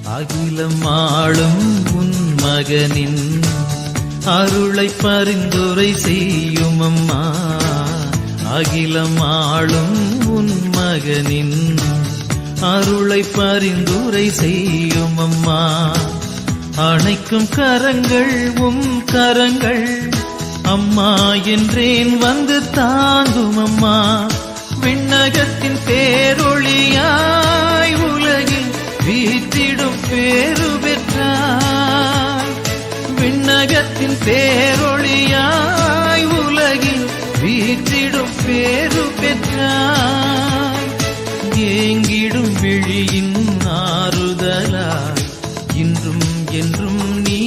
அகிலம் ஆளும் உன் மகனின் அருளை பரிந்துரை செய்யும் அம்மா. அகிலம் ஆளும் உன் மகனின் அருளை பரிந்துரை செய்யும் அம்மா. அணைக்கும் கரங்கள் உம் கரங்கள் அம்மா என்றேன் வந்து தாங்கும் அம்மா. விண்ணகத்தின் பேரொளியாய் உலகில் வீற்றிடும் பேரு பெற்றாய். விண்ணகத்தின் பேரொளியாய் உலகில் வீற்றிடும் பேரு பெற்றாய். ஏங்கிடும் விழியின் ஆறுதலாய் இன்றும் என்றும் நீ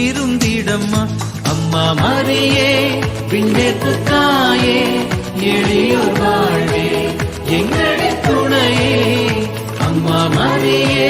இருந்திடம்மா. அம்மா மரியே விண்ணேற்பு தாயே, எளியோர் வாழ்வே எங்களின் துணையே. அம்மா மரியே